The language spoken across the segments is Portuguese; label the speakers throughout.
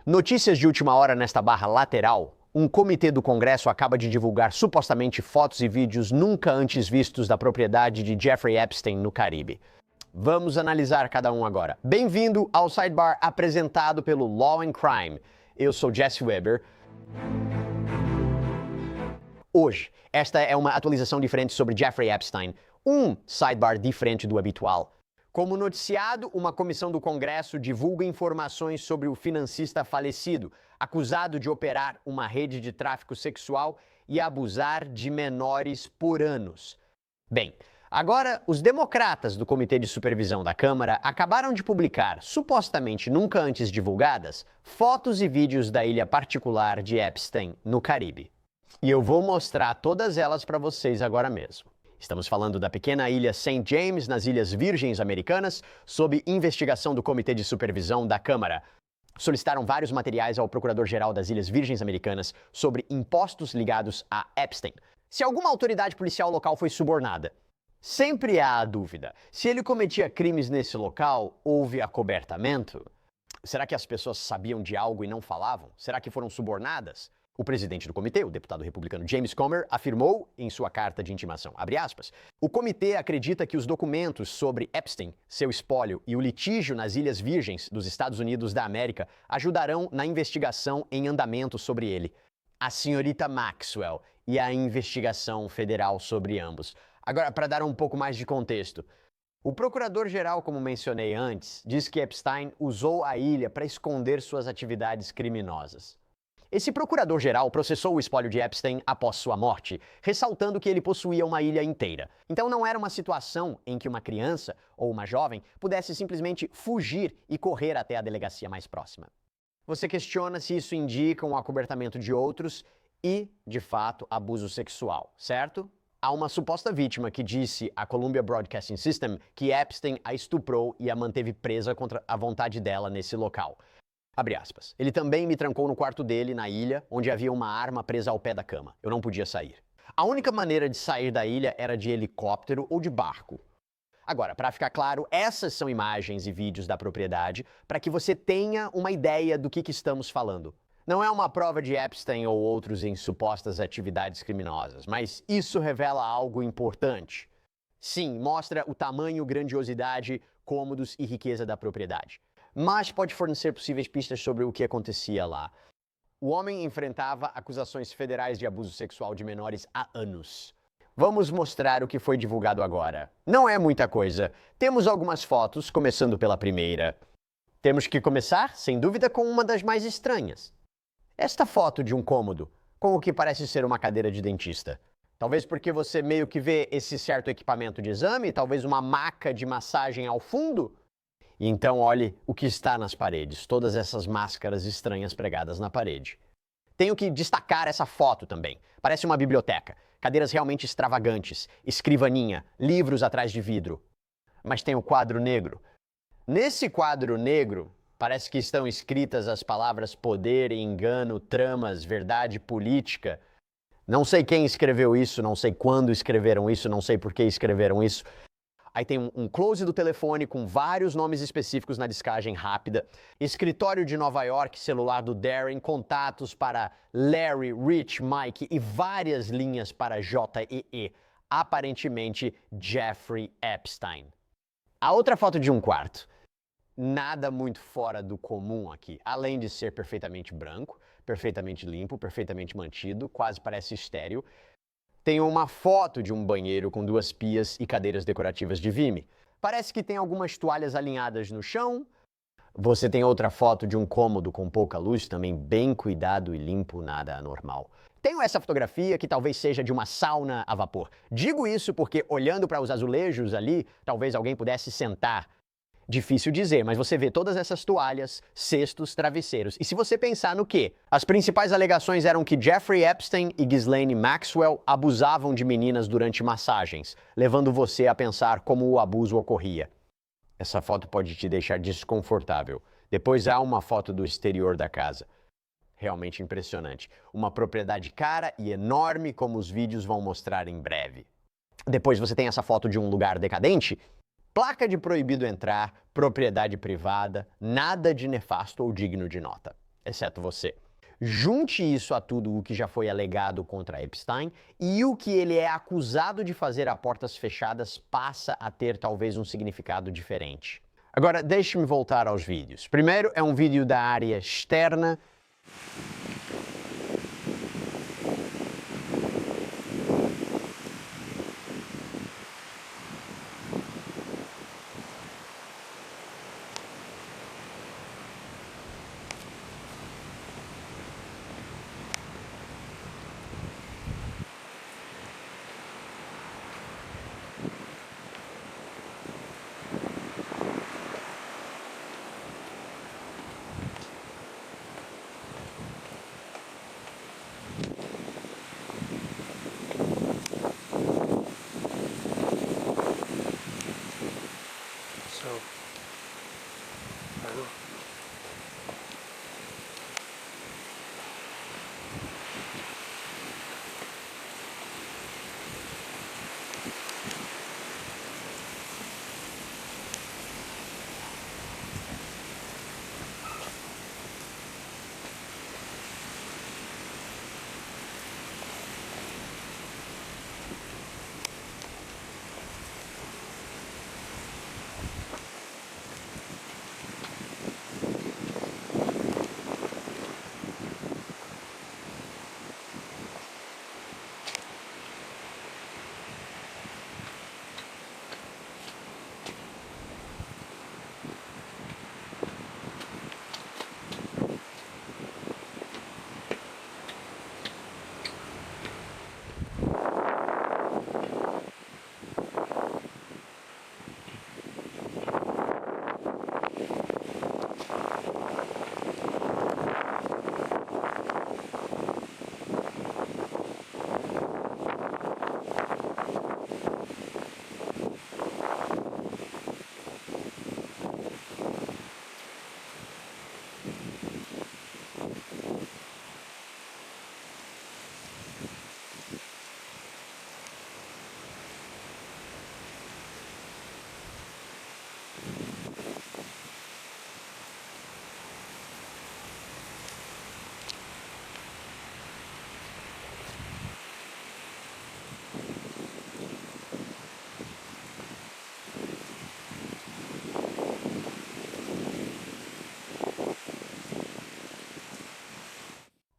Speaker 1: Notícias de última hora nesta barra lateral. Um comitê do Congresso acaba de divulgar supostamente fotos e vídeos nunca antes vistos da propriedade de Jeffrey Epstein no Caribe. Vamos analisar cada um agora. Bem-vindo ao Sidebar apresentado pelo Law and Crime. Eu sou Jesse Weber. Hoje, esta é uma atualização diferente sobre Jeffrey Epstein, um sidebar diferente do habitual. Como noticiado, uma comissão do Congresso divulga informações sobre o financista falecido, acusado de operar uma rede de tráfico sexual e abusar de menores por anos. Bem, agora os democratas do Comitê de Supervisão da Câmara acabaram de publicar, supostamente nunca antes divulgadas, fotos e vídeos da ilha particular de Epstein, no Caribe. E eu vou mostrar todas elas para vocês agora mesmo. Estamos falando da pequena ilha St. James, nas Ilhas Virgens Americanas, sob investigação do Comitê de Supervisão da Câmara. Solicitaram vários materiais ao Procurador-Geral das Ilhas Virgens Americanas sobre impostos ligados a Epstein. Se alguma autoridade policial local foi subornada, sempre há a dúvida. Se ele cometia crimes nesse local, houve acobertamento? Será que as pessoas sabiam de algo e não falavam? Será que foram subornadas? O presidente do comitê, o deputado republicano James Comer, afirmou em sua carta de intimação, abre aspas, o comitê acredita que os documentos sobre Epstein, seu espólio e o litígio nas Ilhas Virgens dos Estados Unidos da América ajudarão na investigação em andamento sobre ele. A senhorita Maxwell e a investigação federal sobre ambos. Agora, para dar um pouco mais de contexto, o procurador-geral, como mencionei antes, diz que Epstein usou a ilha para esconder suas atividades criminosas. Esse procurador-geral processou o espólio de Epstein após sua morte, ressaltando que ele possuía uma ilha inteira. Então não era uma situação em que uma criança ou uma jovem pudesse simplesmente fugir e correr até a delegacia mais próxima. Você questiona se isso indica um acobertamento de outros e, de fato, abuso sexual, certo? Há uma suposta vítima que disse à Columbia Broadcasting System que Epstein a estuprou e a manteve presa contra a vontade dela nesse local. Abre aspas. Ele também me trancou no quarto dele, na ilha, onde havia uma arma presa ao pé da cama. Eu não podia sair. A única maneira de sair da ilha era de helicóptero ou de barco. Agora, para ficar claro, essas são imagens e vídeos da propriedade para que você tenha uma ideia do que estamos falando. Não é uma prova de Epstein ou outros em supostas atividades criminosas, mas isso revela algo importante. Sim, mostra o tamanho, grandiosidade, cômodos e riqueza da propriedade. Mas pode fornecer possíveis pistas sobre o que acontecia lá. O homem enfrentava acusações federais de abuso sexual de menores há anos. Vamos mostrar o que foi divulgado agora. Não é muita coisa. Temos algumas fotos, começando pela primeira. Temos que começar, sem dúvida, com uma das mais estranhas. Esta foto de um cômodo, com o que parece ser uma cadeira de dentista. Talvez porque você meio que vê esse certo equipamento de exame, talvez uma maca de massagem ao fundo. E então olhe o que está nas paredes, todas essas máscaras estranhas pregadas na parede. Tenho que destacar essa foto também. Parece uma biblioteca, cadeiras realmente extravagantes, escrivaninha, livros atrás de vidro. Mas tem o quadro negro. Nesse quadro negro, parece que estão escritas as palavras poder, engano, tramas, verdade política. Não sei quem escreveu isso, não sei quando escreveram isso, não sei por que escreveram isso. Aí tem um close do telefone com vários nomes específicos na descagem rápida. Escritório de Nova York, celular do Darren, contatos para Larry, Rich, Mike e várias linhas para JEE. Aparentemente, Jeffrey Epstein. A outra foto de um quarto. Nada muito fora do comum aqui, além de ser perfeitamente branco, perfeitamente limpo, perfeitamente mantido, quase parece estéril. Tem uma foto de um banheiro com duas pias e cadeiras decorativas de Vime. Parece que tem algumas toalhas alinhadas no chão. Você tem outra foto de um cômodo com pouca luz, também bem cuidado e limpo, nada anormal. Tenho essa fotografia que talvez seja de uma sauna a vapor. Digo isso porque, olhando para os azulejos ali, talvez alguém pudesse sentar. Difícil dizer, mas você vê todas essas toalhas, cestos, travesseiros. E se você pensar no quê? As principais alegações eram que Jeffrey Epstein e Ghislaine Maxwell abusavam de meninas durante massagens, levando você a pensar como o abuso ocorria. Essa foto pode te deixar desconfortável. Depois há uma foto do exterior da casa. Realmente impressionante. Uma propriedade cara e enorme, como os vídeos vão mostrar em breve. Depois você tem essa foto de um lugar decadente. Placa de proibido entrar, propriedade privada, nada de nefasto ou digno de nota. exceto você. Junte isso a tudo o que já foi alegado contra Epstein e o que ele é acusado de fazer a portas fechadas passa a ter talvez um significado diferente. Agora, deixe-me voltar aos vídeos. Primeiro é um vídeo da área externa.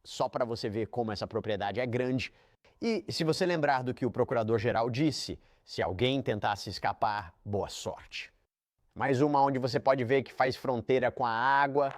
Speaker 1: Só para você ver como essa propriedade é grande. E se você lembrar do que o procurador-geral disse, se alguém tentasse escapar, boa sorte. Mais uma onde você pode ver que faz fronteira com a água.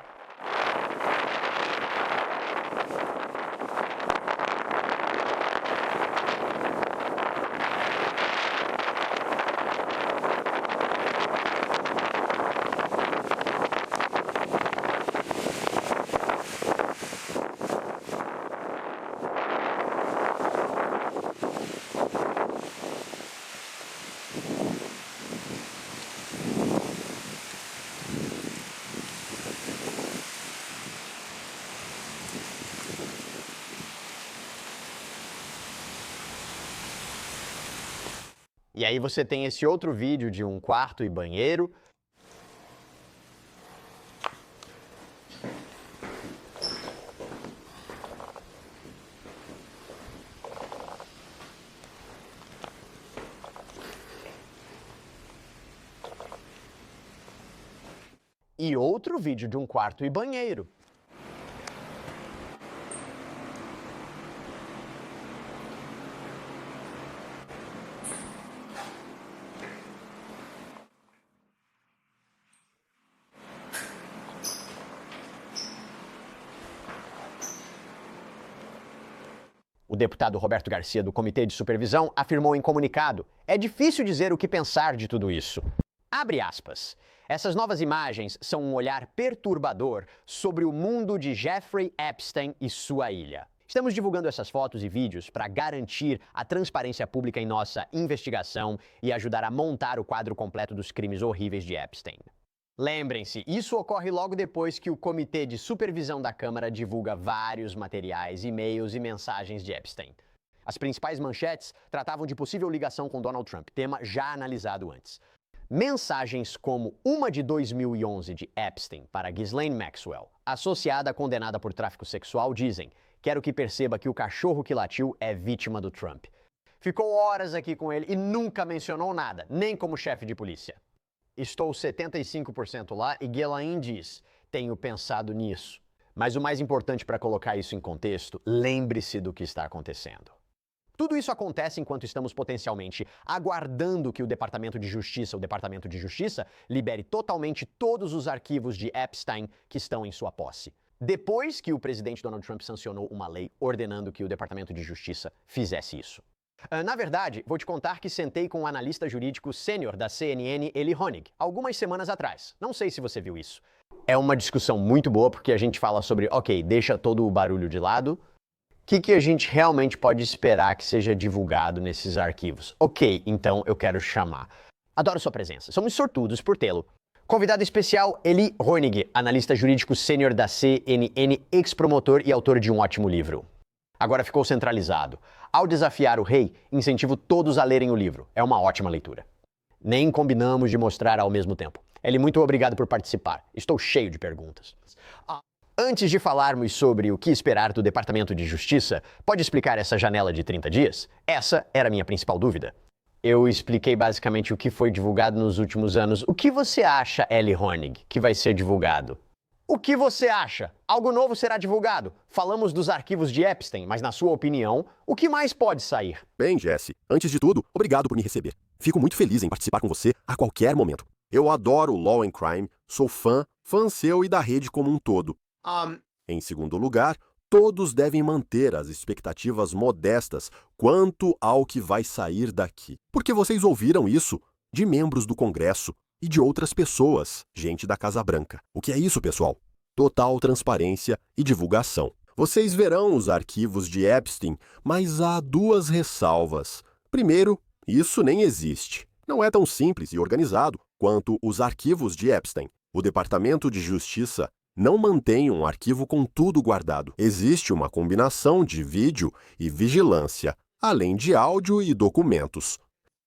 Speaker 1: E aí você tem esse outro vídeo de um quarto e banheiro. E outro vídeo de um quarto e banheiro. O deputado Roberto Garcia, do Comitê de Supervisão, afirmou em comunicado: "É difícil dizer o que pensar de tudo isso." Abre aspas. Essas novas imagens são um olhar perturbador sobre o mundo de Jeffrey Epstein e sua ilha. Estamos divulgando essas fotos e vídeos para garantir a transparência pública em nossa investigação e ajudar a montar o quadro completo dos crimes horríveis de Epstein. Lembrem-se, isso ocorre logo depois que o Comitê de Supervisão da Câmara divulga vários materiais, e-mails e mensagens de Epstein. As principais manchetes tratavam de possível ligação com Donald Trump, tema já analisado antes. Mensagens como uma de 2011 de Epstein para Ghislaine Maxwell, associada condenada por tráfico sexual, dizem: quero que perceba que o cachorro que latiu é vítima do Trump. Ficou horas aqui com ele e nunca mencionou nada, nem como chefe de polícia. Estou 75% lá e Ghislaine diz: tenho pensado nisso. Mas o mais importante para colocar isso em contexto, lembre-se do que está acontecendo. Tudo isso acontece enquanto estamos potencialmente aguardando que o Departamento de Justiça, libere totalmente todos os arquivos de Epstein que estão em sua posse. Depois que o presidente Donald Trump sancionou uma lei ordenando que o Departamento de Justiça fizesse isso. Na verdade, vou te contar que sentei com o analista jurídico sênior da CNN, Eli Honig, algumas semanas atrás. Não sei se você viu isso. É uma discussão muito boa porque a gente fala sobre, ok, deixa todo o barulho de lado. O que a gente realmente pode esperar que seja divulgado nesses arquivos? Ok, então eu quero chamar. Adoro sua presença. Somos sortudos por tê-lo. Convidado especial, Eli Honig, analista jurídico sênior da CNN, ex-promotor e autor de um ótimo livro. Agora ficou centralizado. Ao desafiar o rei, incentivo todos a lerem o livro. É uma ótima leitura. Nem combinamos de mostrar ao mesmo tempo. Eli, muito obrigado por participar. Estou cheio de perguntas. Antes de falarmos sobre o que esperar do Departamento de Justiça, pode explicar essa janela de 30 dias? Essa era a minha principal dúvida. Eu expliquei basicamente o que foi divulgado nos últimos anos. O que você acha, Eli Honig, que vai ser divulgado? O que você acha? Algo novo será divulgado? Falamos dos arquivos de Epstein, mas na sua opinião, o que mais pode sair?
Speaker 2: Bem, Jesse, antes de tudo, obrigado por me receber. Fico muito feliz em participar com você a qualquer momento. Eu adoro Law and Crime, sou fã seu e da rede como um todo. Em segundo lugar, todos devem manter as expectativas modestas quanto ao que vai sair daqui. Porque vocês ouviram isso de membros do Congresso e de outras pessoas, gente da Casa Branca. O que é isso, pessoal? Total transparência e divulgação. Vocês verão os arquivos de Epstein, mas há duas ressalvas. Primeiro, isso nem existe. Não é tão simples e organizado quanto os arquivos de Epstein. O Departamento de Justiça não mantém um arquivo com tudo guardado. Existe uma combinação de vídeo e vigilância, além de áudio e documentos.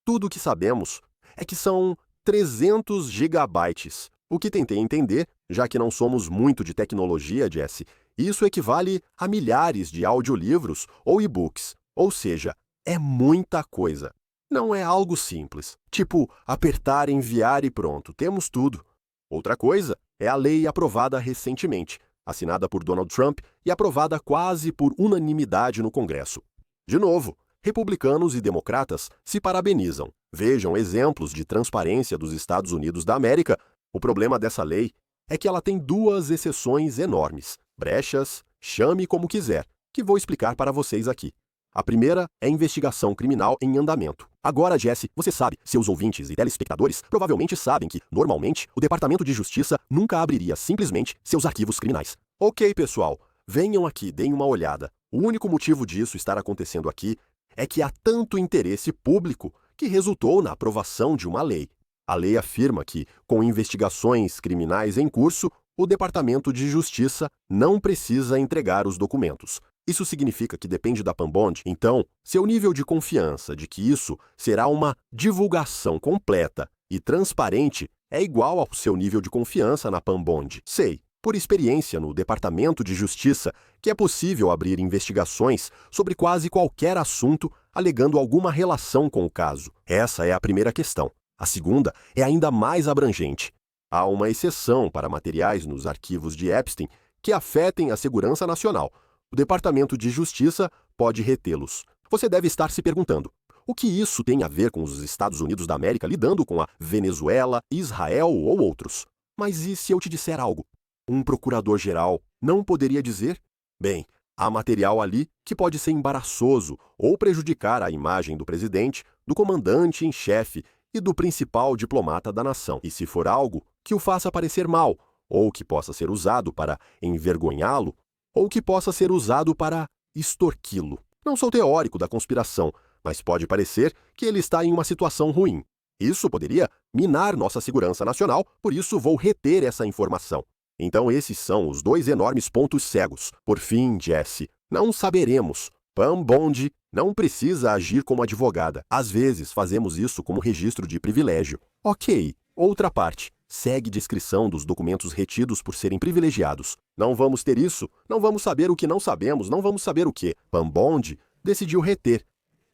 Speaker 2: Tudo o que sabemos é que são 300 gigabytes. O que tentei entender, já que não somos muito de tecnologia, Jesse, isso equivale a milhares de audiolivros ou e-books. Ou seja, é muita coisa. Não é algo simples, tipo apertar, enviar e pronto, temos tudo. Outra coisa é a lei aprovada recentemente, assinada por Donald Trump e aprovada quase por unanimidade no Congresso. De novo, republicanos e democratas se parabenizam. Vejam exemplos de transparência dos Estados Unidos da América. O problema dessa lei é que ela tem duas exceções enormes, brechas, chame como quiser, que vou explicar para vocês aqui. A primeira é investigação criminal em andamento. Agora, Jesse, você sabe, seus ouvintes e telespectadores provavelmente sabem que, normalmente, o Departamento de Justiça nunca abriria simplesmente seus arquivos criminais. Ok, pessoal, venham aqui, deem uma olhada. O único motivo disso estar acontecendo aqui é que há tanto interesse público que resultou na aprovação de uma lei. A lei afirma que, com investigações criminais em curso, o Departamento de Justiça não precisa entregar os documentos. Isso significa que depende da PAN-BOND, então, seu nível de confiança de que isso será uma divulgação completa e transparente é igual ao seu nível de confiança na PAN-BOND. Sei, por experiência no Departamento de Justiça, que é possível abrir investigações sobre quase qualquer assunto alegando alguma relação com o caso. Essa é a primeira questão. A segunda é ainda mais abrangente. Há uma exceção para materiais nos arquivos de Epstein que afetem a segurança nacional. O Departamento de Justiça pode retê-los. Você deve estar se perguntando, o que isso tem a ver com os Estados Unidos da América lidando com a Venezuela, Israel ou outros? Mas e se eu te disser algo? Um procurador-geral não poderia dizer? Bem, há material ali que pode ser embaraçoso ou prejudicar a imagem do presidente, do comandante em chefe e do principal diplomata da nação. E se for algo que o faça parecer mal, ou que possa ser usado para envergonhá-lo, ou que possa ser usado para extorquí-lo. Não sou teórico da conspiração, mas pode parecer que ele está em uma situação ruim. Isso poderia minar nossa segurança nacional, por isso vou reter essa informação. Então esses são os dois enormes pontos cegos. Por fim, Jesse, não saberemos. PAN-BOND Não precisa agir como advogada. Às vezes fazemos isso como registro de privilégio. Ok. Outra parte. Segue descrição dos documentos retidos por serem privilegiados. Não vamos ter isso, não vamos saber o que não sabemos, não vamos saber o que. Pam Bond decidiu reter.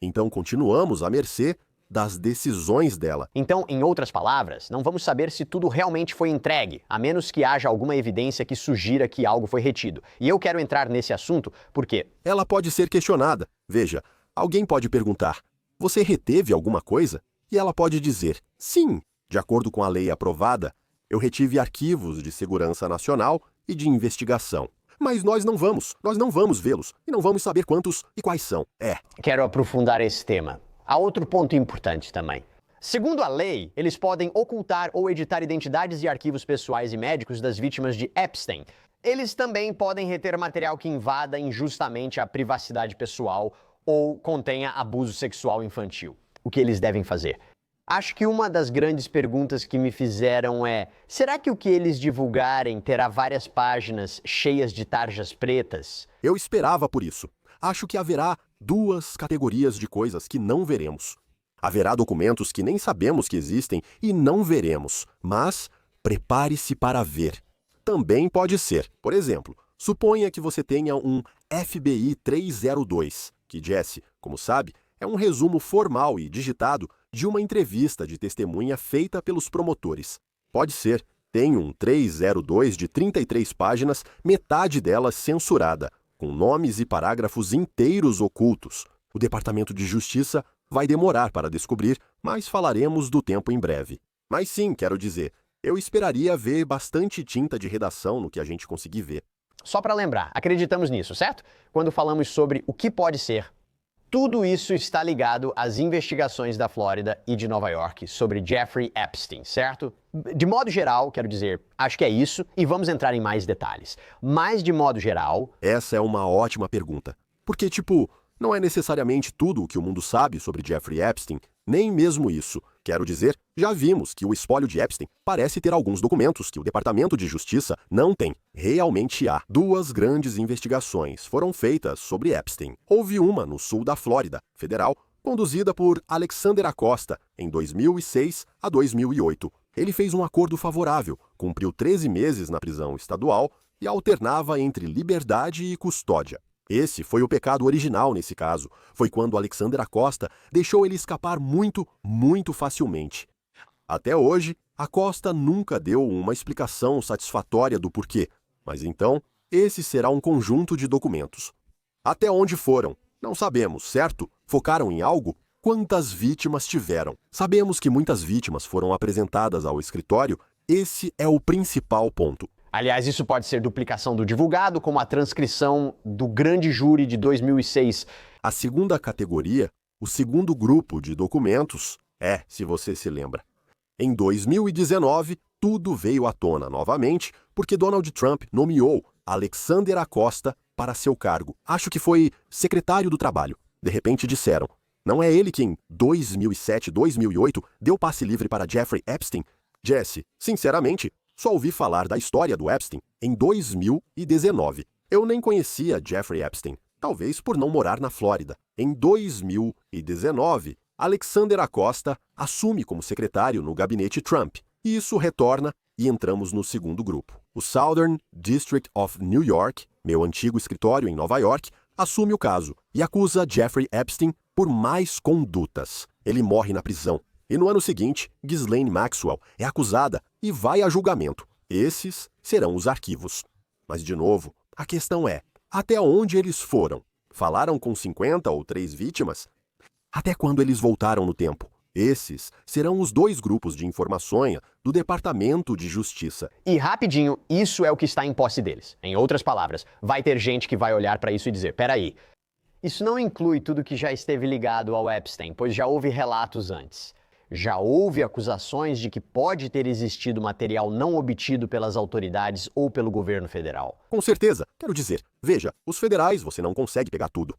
Speaker 2: Então continuamos à mercê das decisões dela.
Speaker 1: Então, em outras palavras, não vamos saber se tudo realmente foi entregue, a menos que haja alguma evidência que sugira que algo foi retido. E eu quero entrar nesse assunto porque
Speaker 2: ela pode ser questionada. Veja, alguém pode perguntar: você reteve alguma coisa? E ela pode dizer: sim. De acordo com a lei aprovada, eu retive arquivos de segurança nacional e de investigação. Mas nós não vamos vê-los e não vamos saber quantos e quais são.
Speaker 1: Quero aprofundar esse tema. Há outro ponto importante também. Segundo a lei, eles podem ocultar ou editar identidades e arquivos pessoais e médicos das vítimas de Epstein. Eles também podem reter material que invada injustamente a privacidade pessoal ou contenha abuso sexual infantil. O que eles devem fazer? Acho que uma das grandes perguntas que me fizeram é: será que o que eles divulgarem terá várias páginas cheias de tarjas pretas?
Speaker 2: Eu esperava por isso. Acho que haverá duas categorias de coisas que não veremos. Haverá documentos que nem sabemos que existem e não veremos, mas prepare-se para ver. Também pode ser, por exemplo, suponha que você tenha um FBI 302, que, Jesse, como sabe, é um resumo formal e digitado de uma entrevista de testemunha feita pelos promotores. Pode ser, tem um 302 de 33 páginas, metade delas censurada, com nomes e parágrafos inteiros ocultos. O Departamento de Justiça vai demorar para descobrir, mas falaremos do tempo em breve. Mas sim, quero dizer, eu esperaria ver bastante tinta de redação no que a gente conseguir ver.
Speaker 1: Só para lembrar, acreditamos nisso, certo? Quando falamos sobre o que pode ser. Tudo isso está ligado às investigações da Flórida e de Nova York sobre Jeffrey Epstein, certo? De modo geral, quero dizer, acho que é isso e vamos entrar em mais detalhes. Mas de modo geral...
Speaker 2: Essa é uma ótima pergunta. Porque, não é necessariamente tudo o que o mundo sabe sobre Jeffrey Epstein, nem mesmo isso. Quero dizer, já vimos que o espólio de Epstein parece ter alguns documentos que o Departamento de Justiça não tem. Realmente há. Duas grandes investigações foram feitas sobre Epstein. Houve uma no sul da Flórida, federal, conduzida por Alexander Acosta, em 2006 a 2008. Ele fez um acordo favorável, cumpriu 13 meses na prisão estadual e alternava entre liberdade e custódia. Esse foi o pecado original nesse caso. Foi quando Alexander Acosta deixou ele escapar muito, muito facilmente. Até hoje, Acosta nunca deu uma explicação satisfatória do porquê. Mas então, esse será um conjunto de documentos. Até onde foram? Não sabemos, certo? Focaram em algo? Quantas vítimas tiveram? Sabemos que muitas vítimas foram apresentadas ao escritório. Esse é o principal ponto.
Speaker 1: Aliás, isso pode ser duplicação do divulgado, como a transcrição do grande júri de 2006.
Speaker 2: A segunda categoria, o segundo grupo de documentos, se você se lembra. Em 2019, tudo veio à tona novamente porque Donald Trump nomeou Alexander Acosta para seu cargo. Acho que foi secretário do Trabalho. De repente disseram: não é ele que em 2007, 2008 deu passe livre para Jeffrey Epstein? Jesse, sinceramente, só ouvi falar da história do Epstein em 2019. Eu nem conhecia Jeffrey Epstein, talvez por não morar na Flórida. Em 2019, Alexander Acosta assume como secretário no gabinete Trump. E isso retorna e entramos no segundo grupo. O Southern District of New York, meu antigo escritório em Nova York, assume o caso e acusa Jeffrey Epstein por mais condutas. Ele morre na prisão. E no ano seguinte, Ghislaine Maxwell é acusada e vai a julgamento. Esses serão os arquivos. Mas, de novo, a questão é: até onde eles foram? Falaram com 50 ou 3 vítimas? Até quando eles voltaram no tempo? Esses serão os dois grupos de informações do Departamento de Justiça.
Speaker 1: E rapidinho, isso é o que está em posse deles. Em outras palavras, vai ter gente que vai olhar para isso e dizer: peraí, isso não inclui tudo que já esteve ligado ao Epstein, pois já houve relatos antes. Já houve acusações de que pode ter existido material não obtido pelas autoridades ou pelo governo federal.
Speaker 2: Com certeza. Quero dizer, veja, os federais você não consegue pegar tudo.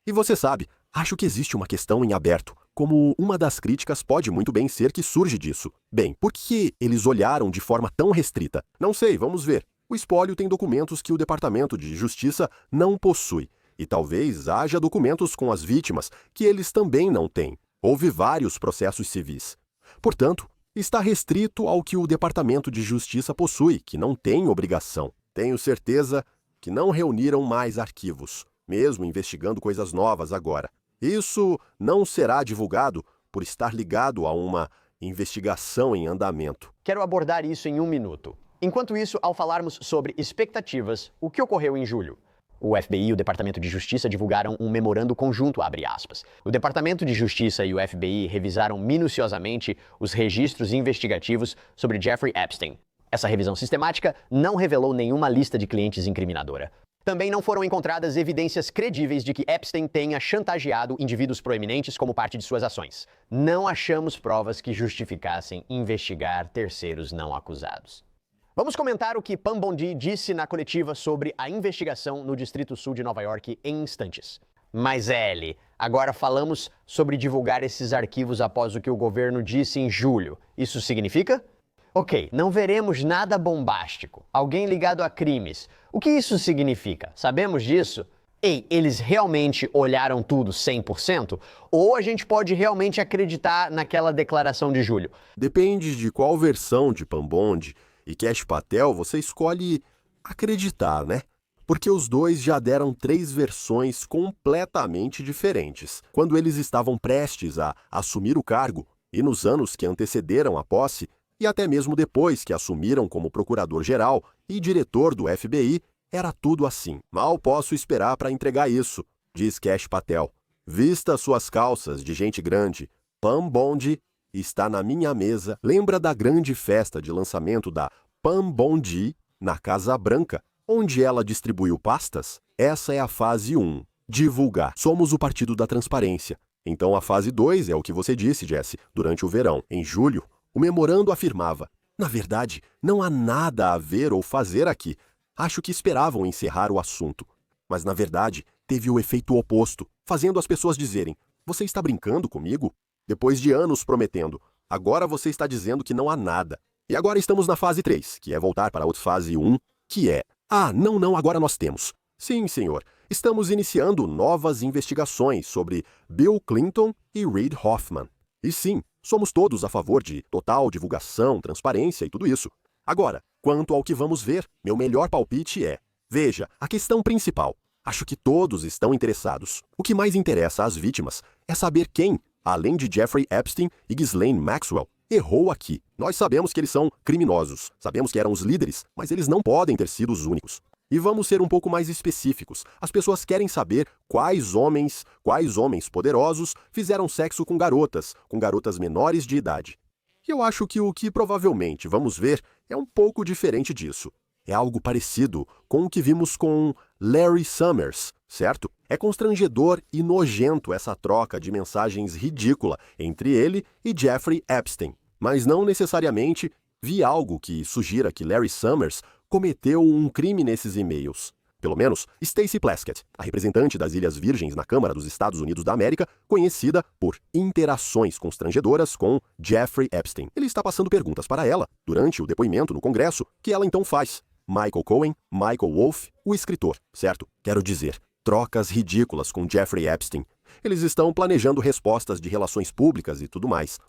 Speaker 2: E você sabe, acho que existe uma questão em aberto, como uma das críticas pode muito bem ser que surge disso. Bem, por que eles olharam de forma tão restrita? Não sei, vamos ver. O espólio tem documentos que o Departamento de Justiça não possui. E talvez haja documentos com as vítimas que eles também não têm. Houve vários processos civis. Portanto, está restrito ao que o Departamento de Justiça possui, que não tem obrigação. Tenho certeza que não reuniram mais arquivos, mesmo investigando coisas novas agora. Isso não será divulgado por estar ligado a uma investigação em andamento.
Speaker 1: Quero abordar isso em 1 minuto. Enquanto isso, ao falarmos sobre expectativas, o que ocorreu em julho? O FBI e o Departamento de Justiça divulgaram um memorando conjunto, abre aspas. O Departamento de Justiça e o FBI revisaram minuciosamente os registros investigativos sobre Jeffrey Epstein. Essa revisão sistemática não revelou nenhuma lista de clientes incriminadora. Também não foram encontradas evidências credíveis de que Epstein tenha chantageado indivíduos proeminentes como parte de suas ações. Não achamos provas que justificassem investigar terceiros não acusados. Vamos comentar o que Pam Bondi disse na coletiva sobre a investigação no Distrito Sul de Nova York em instantes. Mas Ellie, agora falamos sobre divulgar esses arquivos após o que o governo disse em julho. Isso significa? Ok, não veremos nada bombástico, alguém ligado a crimes. O que isso significa? Sabemos disso? Ei, eles realmente olharam tudo 100%? Ou a gente pode realmente acreditar naquela declaração de julho?
Speaker 2: Depende de qual versão de Pam Bondi e Kash Patel você escolhe acreditar, né? Porque os dois já deram 3 versões completamente diferentes. Quando eles estavam prestes a assumir o cargo e nos anos que antecederam a posse, e até mesmo depois que assumiram como procurador-geral e diretor do FBI, era tudo assim. Mal posso esperar para entregar isso, diz Kash Patel. Vista suas calças de gente grande, Pam Bondi está na minha mesa. Lembra da grande festa de lançamento da Pam Bondi na Casa Branca, onde ela distribuiu pastas? Essa é a fase 1, divulgar. Somos o Partido da Transparência. Então a fase 2 é o que você disse, Jesse, durante o verão. Em julho, o memorando afirmava: na verdade, não há nada a ver ou fazer aqui. Acho que esperavam encerrar o assunto. Mas, na verdade, teve o efeito oposto, fazendo as pessoas dizerem: você está brincando comigo? Depois de anos prometendo, agora você está dizendo que não há nada. E agora estamos na fase 3, que é voltar para a fase 1, que é: não, agora nós temos. Sim, senhor, estamos iniciando novas investigações sobre Bill Clinton e Reid Hoffman. E sim, somos todos a favor de total divulgação, transparência e tudo isso. Agora, quanto ao que vamos ver, meu melhor palpite é: veja, a questão principal. Acho que todos estão interessados. O que mais interessa às vítimas é saber quem, além de Jeffrey Epstein e Ghislaine Maxwell, errou aqui. Nós sabemos que eles são criminosos, sabemos que eram os líderes, mas eles não podem ter sido os únicos. E vamos ser um pouco mais específicos. As pessoas querem saber quais homens poderosos fizeram sexo com garotas menores de idade. E eu acho que o que provavelmente vamos ver é um pouco diferente disso. É algo parecido com o que vimos com Larry Summers, certo? É constrangedor e nojento essa troca de mensagens ridícula entre ele e Jeffrey Epstein. Mas não necessariamente vi algo que sugira que Larry Summers cometeu um crime nesses e-mails. Pelo menos, Stacey Plaskett, a representante das Ilhas Virgens na Câmara dos Estados Unidos da América, conhecida por interações constrangedoras com Jeffrey Epstein. Ele está passando perguntas para ela, durante o depoimento no Congresso, que ela então faz. Michael Cohen, Michael Wolff, o escritor, certo? Quero dizer, trocas ridículas com Jeffrey Epstein. Eles estão planejando respostas de relações públicas e tudo mais.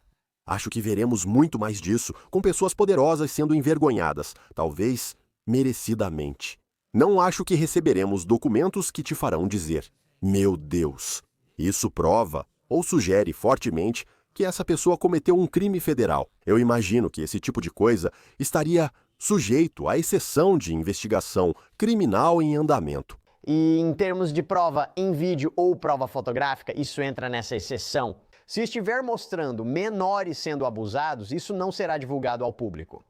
Speaker 2: Acho que veremos muito mais disso, com pessoas poderosas sendo envergonhadas, talvez merecidamente. Não acho que receberemos documentos que te farão dizer: meu Deus. Isso prova ou sugere fortemente que essa pessoa cometeu um crime federal. Eu imagino que esse tipo de coisa estaria sujeito à exceção de investigação criminal em andamento.
Speaker 1: E em termos de prova em vídeo ou prova fotográfica, isso entra nessa exceção. Se estiver mostrando menores sendo abusados, isso não será divulgado ao público.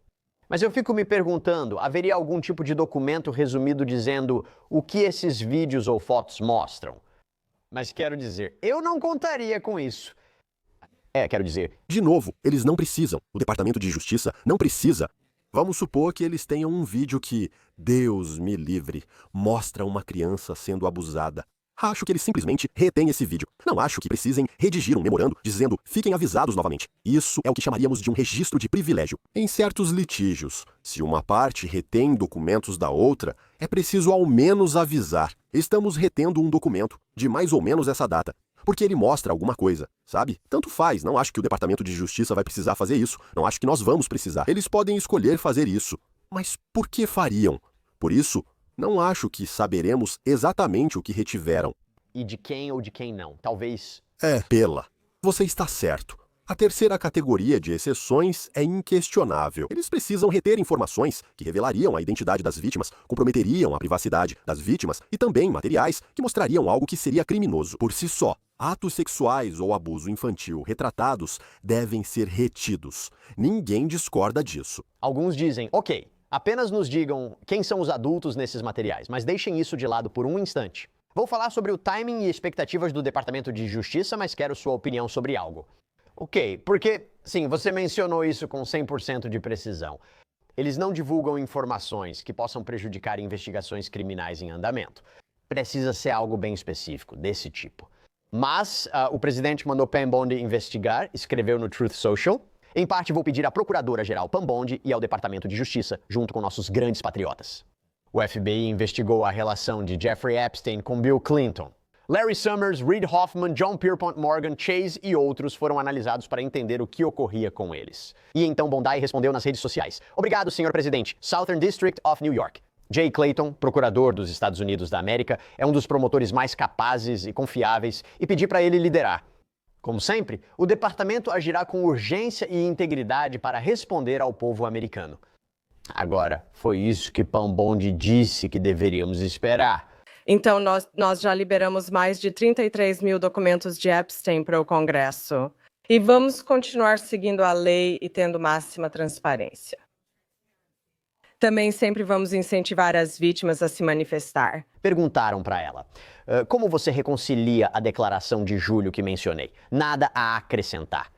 Speaker 1: Mas eu fico me perguntando, haveria algum tipo de documento resumido dizendo o que esses vídeos ou fotos mostram? Mas quero dizer, eu não contaria com isso.
Speaker 2: De novo, eles não precisam. O Departamento de Justiça não precisa. Vamos supor que eles tenham um vídeo que, Deus me livre, mostra uma criança sendo abusada. Acho que eles simplesmente retêm esse vídeo. Não acho que precisem redigir um memorando dizendo fiquem avisados novamente. Isso é o que chamaríamos de um registro de privilégio. Em certos litígios, se uma parte retém documentos da outra, é preciso ao menos avisar. Estamos retendo um documento de mais ou menos essa data. Porque ele mostra alguma coisa, sabe? Tanto faz, não acho que o Departamento de Justiça vai precisar fazer isso. Não acho que nós vamos precisar. Eles podem escolher fazer isso. Mas por que fariam? Por isso, não acho que saberemos exatamente o que retiveram.
Speaker 1: E de quem ou de quem não? Talvez...
Speaker 2: Você está certo. A terceira categoria de exceções é inquestionável. Eles precisam reter informações que revelariam a identidade das vítimas, comprometeriam a privacidade das vítimas e também materiais que mostrariam algo que seria criminoso por si só. Atos sexuais ou abuso infantil retratados devem ser retidos. Ninguém discorda disso.
Speaker 1: Alguns dizem, ok, apenas nos digam quem são os adultos nesses materiais, mas deixem isso de lado por um instante. Vou falar sobre o timing e expectativas do Departamento de Justiça, mas quero sua opinião sobre algo. Ok, porque, sim, você mencionou isso com 100% de precisão. Eles não divulgam informações que possam prejudicar investigações criminais em andamento. Precisa ser algo bem específico, desse tipo. Mas o presidente mandou Pam Bondi investigar, escreveu no Truth Social. Em parte, vou pedir à Procuradora-Geral Pam Bondi e ao Departamento de Justiça, junto com nossos grandes patriotas. O FBI investigou a relação de Jeffrey Epstein com Bill Clinton. Larry Summers, Reid Hoffman, John Pierpont Morgan, Chase e outros foram analisados para entender o que ocorria com eles. E então Bondi respondeu nas redes sociais. Obrigado, senhor presidente. Southern District of New York. Jay Clayton, procurador dos Estados Unidos da América, é um dos promotores mais capazes e confiáveis e pedi para ele liderar. Como sempre, o departamento agirá com urgência e integridade para responder ao povo americano. Agora, foi isso que Pam Bondi disse que deveríamos esperar.
Speaker 3: Então, nós já liberamos mais de 33 mil documentos de Epstein para o Congresso. E vamos continuar seguindo a lei e tendo máxima transparência. Também sempre vamos incentivar as vítimas a se manifestar.
Speaker 1: Perguntaram para ela, como você reconcilia a declaração de julho que mencionei? Nada a acrescentar.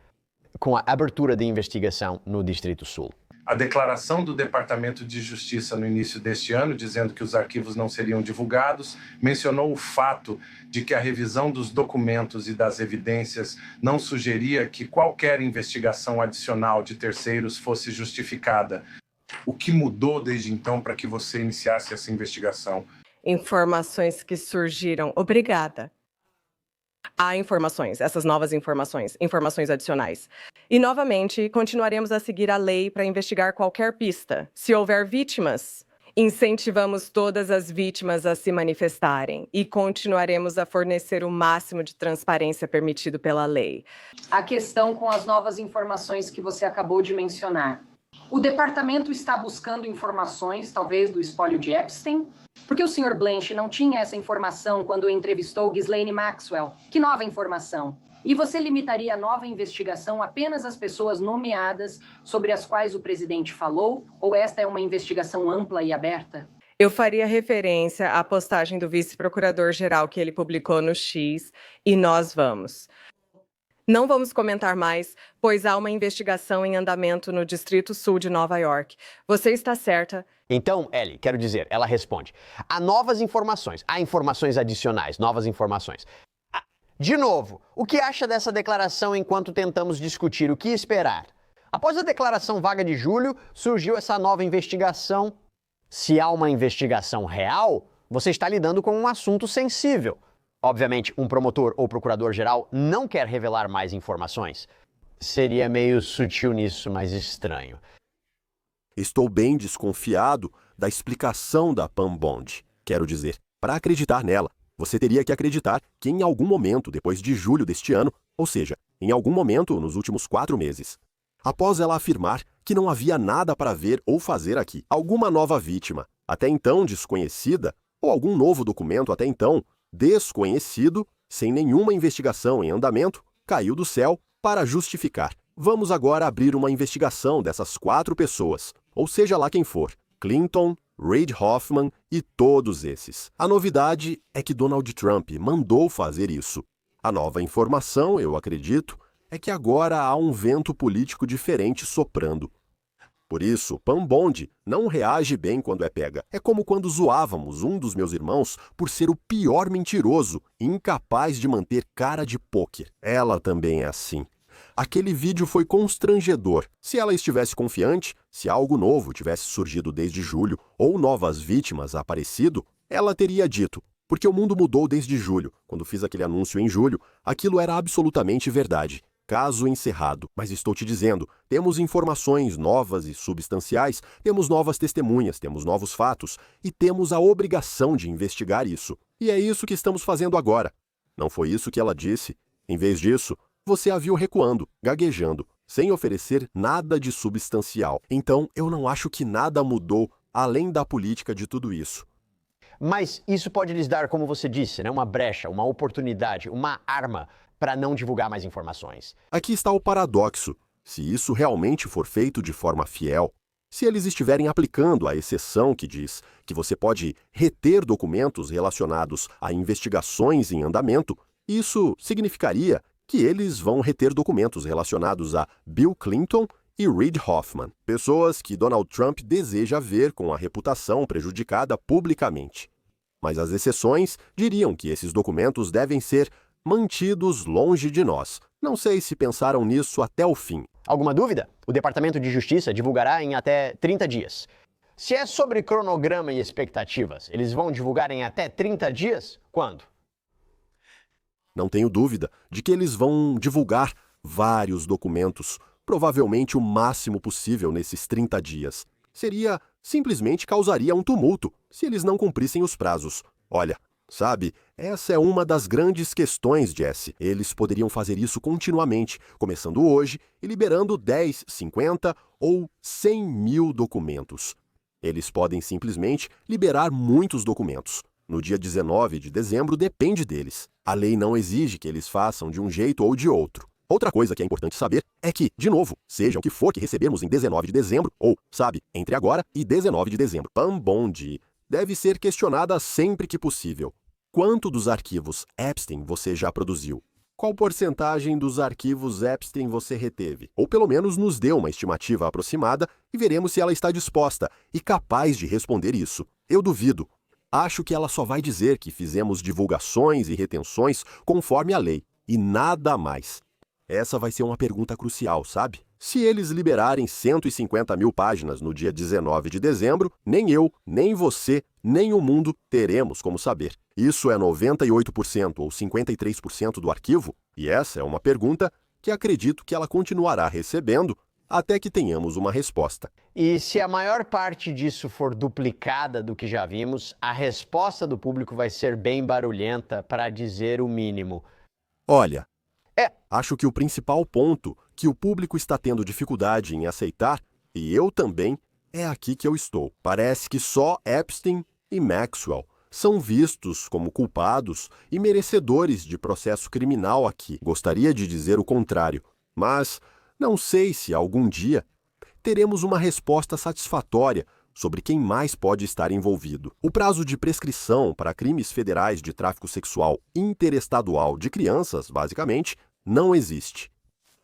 Speaker 1: Com a abertura da investigação no Distrito Sul.
Speaker 4: A declaração do Departamento de Justiça no início deste ano, dizendo que os arquivos não seriam divulgados, mencionou o fato de que a revisão dos documentos e das evidências não sugeria que qualquer investigação adicional de terceiros fosse justificada. O que mudou desde então para que você iniciasse essa investigação?
Speaker 3: Informações que surgiram. Obrigada. Há informações, essas novas informações adicionais. E, novamente, continuaremos a seguir a lei para investigar qualquer pista. Se houver vítimas, incentivamos todas as vítimas a se manifestarem e continuaremos a fornecer o máximo de transparência permitido pela lei.
Speaker 5: A questão com as novas informações que você acabou de mencionar. O departamento está buscando informações, talvez, do espólio de Epstein? Porque o Sr. Blanche não tinha essa informação quando entrevistou Ghislaine Maxwell. Que nova informação? E você limitaria a nova investigação apenas às pessoas nomeadas sobre as quais o presidente falou? Ou esta é uma investigação ampla e aberta?
Speaker 3: Eu faria referência à postagem do vice-procurador-geral que ele publicou no X, e nós vamos. Não vamos comentar mais, pois há uma investigação em andamento no Distrito Sul de Nova York. Você está certa.
Speaker 1: Então, Ellie, quero dizer, ela responde. Há novas informações, há informações adicionais, novas informações. De novo, o que acha dessa declaração enquanto tentamos discutir o que esperar? Após a declaração vaga de julho, surgiu essa nova investigação. Se há uma investigação real, você está lidando com um assunto sensível. Obviamente, um promotor ou procurador-geral não quer revelar mais informações. Seria meio sutil nisso, mas estranho.
Speaker 2: Estou bem desconfiado da explicação da Pam Bondi. Quero dizer, para acreditar nela, você teria que acreditar que em algum momento depois de julho deste ano, ou seja, em algum momento nos últimos 4 meses, após ela afirmar que não havia nada para ver ou fazer aqui, alguma nova vítima, até então desconhecida, ou algum novo documento até então desconhecido, sem nenhuma investigação em andamento, caiu do céu para justificar. Vamos agora abrir uma investigação dessas 4 pessoas, ou seja lá quem for, Clinton, Reid Hoffman e todos esses. A novidade é que Donald Trump mandou fazer isso. A nova informação, eu acredito, é que agora há um vento político diferente soprando. Por isso, Pam Bondi não reage bem quando é pega. É como quando zoávamos um dos meus irmãos por ser o pior mentiroso e incapaz de manter cara de pôquer. Ela também é assim. Aquele vídeo foi constrangedor. Se ela estivesse confiante, se algo novo tivesse surgido desde julho ou novas vítimas aparecido, ela teria dito: porque o mundo mudou desde julho. Quando fiz aquele anúncio em julho, aquilo era absolutamente verdade. Caso encerrado. Mas estou te dizendo, temos informações novas e substanciais, temos novas testemunhas, temos novos fatos e temos a obrigação de investigar isso. E é isso que estamos fazendo agora. Não foi isso que ela disse? Em vez disso, você a viu recuando, gaguejando, sem oferecer nada de substancial. Então, eu não acho que nada mudou além da política de tudo isso.
Speaker 1: Mas isso pode lhes dar, como você disse, né, uma brecha, uma oportunidade, uma arma para não divulgar mais informações.
Speaker 2: Aqui está o paradoxo. Se isso realmente for feito de forma fiel, se eles estiverem aplicando a exceção que diz que você pode reter documentos relacionados a investigações em andamento, isso significaria que eles vão reter documentos relacionados a Bill Clinton e Reid Hoffman, pessoas que Donald Trump deseja ver com a reputação prejudicada publicamente. Mas as exceções diriam que esses documentos devem ser mantidos longe de nós. Não sei se pensaram nisso até o fim.
Speaker 1: Alguma dúvida? O Departamento de Justiça divulgará em até 30 dias. Se é sobre cronograma e expectativas, eles vão divulgar em até 30 dias? Quando?
Speaker 2: Não tenho dúvida de que eles vão divulgar vários documentos, provavelmente o máximo possível nesses 30 dias. Simplesmente causaria um tumulto se eles não cumprissem os prazos. Olha, sabe, essa é uma das grandes questões, Jesse. Eles poderiam fazer isso continuamente, começando hoje e liberando 10, 50 ou 100 mil documentos. Eles podem simplesmente liberar muitos documentos. No dia 19 de dezembro depende deles. A lei não exige que eles façam de um jeito ou de outro. Outra coisa que é importante saber é que, de novo, seja o que for que recebermos em 19 de dezembro, ou, sabe, entre agora e 19 de dezembro, Pam Bondi deve ser questionada sempre que possível. Quanto dos arquivos Epstein você já produziu? Qual porcentagem dos arquivos Epstein você reteve? Ou pelo menos nos dê uma estimativa aproximada e veremos se ela está disposta e capaz de responder isso. Eu duvido. Acho que ela só vai dizer que fizemos divulgações e retenções conforme a lei, e nada mais. Essa vai ser uma pergunta crucial, sabe? Se eles liberarem 150 mil páginas no dia 19 de dezembro, nem eu, nem você, nem o mundo teremos como saber. Isso é 98% ou 53% do arquivo? E essa é uma pergunta que acredito que ela continuará recebendo até que tenhamos uma resposta.
Speaker 1: E se a maior parte disso for duplicada do que já vimos, a resposta do público vai ser bem barulhenta, para dizer o mínimo.
Speaker 2: Olha, acho que o principal ponto que o público está tendo dificuldade em aceitar, e eu também, é aqui que eu estou. Parece que só Epstein e Maxwell são vistos como culpados e merecedores de processo criminal aqui. Gostaria de dizer o contrário, mas não sei se algum dia teremos uma resposta satisfatória sobre quem mais pode estar envolvido. O prazo de prescrição para crimes federais de tráfico sexual interestadual de crianças, basicamente, não existe.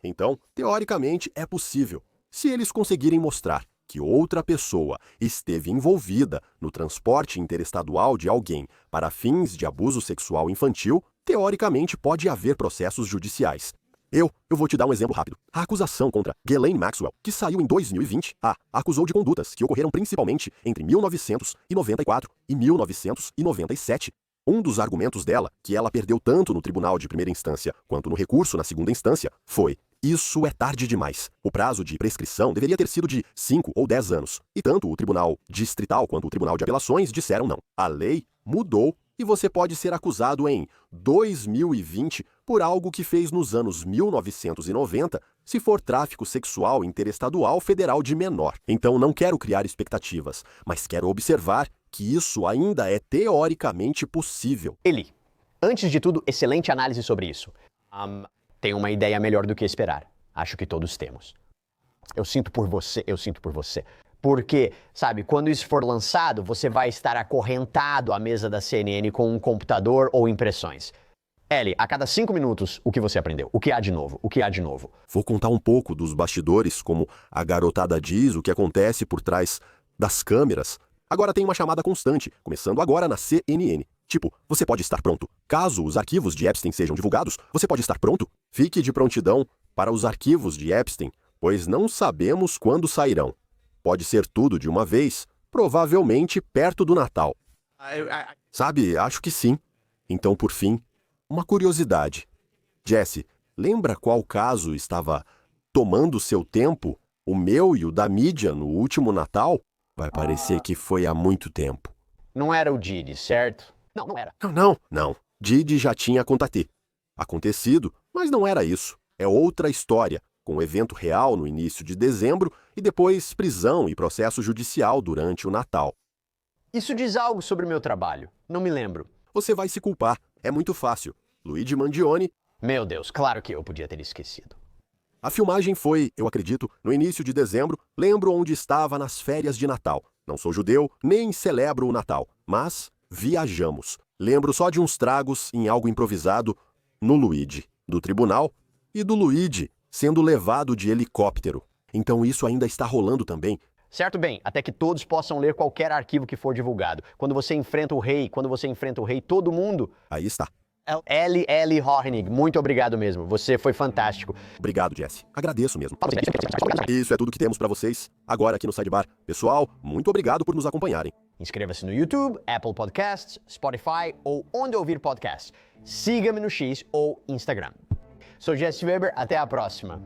Speaker 2: Então, teoricamente, é possível. Se eles conseguirem mostrar que outra pessoa esteve envolvida no transporte interestadual de alguém para fins de abuso sexual infantil, teoricamente pode haver processos judiciais. Eu vou te dar um exemplo rápido. A acusação contra Ghislaine Maxwell, que saiu em 2020, a acusou de condutas que ocorreram principalmente entre 1994 e 1997. Um dos argumentos dela, que ela perdeu tanto no tribunal de primeira instância quanto no recurso na segunda instância, foi: isso é tarde demais. O prazo de prescrição deveria ter sido de 5 ou 10 anos. E tanto o tribunal distrital quanto o tribunal de apelações disseram não. A lei mudou e você pode ser acusado em 2020 por algo que fez nos anos 1990, se for tráfico sexual interestadual federal de menor. Então não quero criar expectativas, mas quero observar que isso ainda é teoricamente possível.
Speaker 1: Eli, antes de tudo, excelente análise sobre isso. Tenho uma ideia melhor do que esperar. Acho que todos temos. Eu sinto por você. Porque, sabe, quando isso for lançado, você vai estar acorrentado à mesa da CNN com um computador ou impressões. Ellie, a cada 5 minutos, o que você aprendeu? O que há de novo? O que há de novo?
Speaker 2: Vou contar um pouco dos bastidores, como a garotada diz, o que acontece por trás das câmeras. Agora tem uma chamada constante, começando agora na CNN. Tipo, você pode estar pronto. Caso os arquivos de Epstein sejam divulgados, você pode estar pronto? Fique de prontidão para os arquivos de Epstein, pois não sabemos quando sairão. Pode ser tudo de uma vez, provavelmente perto do Natal. Sabe, acho que sim. Então, por fim, uma curiosidade. Jesse, lembra qual caso estava tomando seu tempo, o meu e o da mídia, no último Natal? Vai parecer que foi há muito tempo.
Speaker 1: Não era o Didi, certo? Não era.
Speaker 2: Não. Didi já tinha acontecido, mas não era isso. É outra história, com evento real no início de dezembro e depois prisão e processo judicial durante o Natal.
Speaker 1: Isso diz algo sobre o meu trabalho. Não me lembro.
Speaker 2: Você vai se culpar. É muito fácil. Luigi Mangione.
Speaker 1: Meu Deus, claro que eu podia ter esquecido.
Speaker 2: A filmagem foi, eu acredito, no início de dezembro. Lembro onde estava nas férias de Natal. Não sou judeu, nem celebro o Natal, mas viajamos. Lembro só de uns tragos em algo improvisado no Luigi, do tribunal e do Luigi sendo levado de helicóptero. Então isso ainda está rolando também.
Speaker 1: Certo, bem, até que todos possam ler qualquer arquivo que for divulgado. Quando você enfrenta o rei, todo mundo...
Speaker 2: Aí está.
Speaker 1: Ellie Hohenig, muito obrigado mesmo. Você foi fantástico.
Speaker 2: Obrigado, Jesse. Agradeço mesmo. Isso é tudo que temos para vocês agora aqui no Sidebar. Pessoal, muito obrigado por nos acompanharem.
Speaker 1: Inscreva-se no YouTube, Apple Podcasts, Spotify ou onde ouvir podcasts. Siga-me no X ou Instagram. Sou Jesse Weber, até a próxima.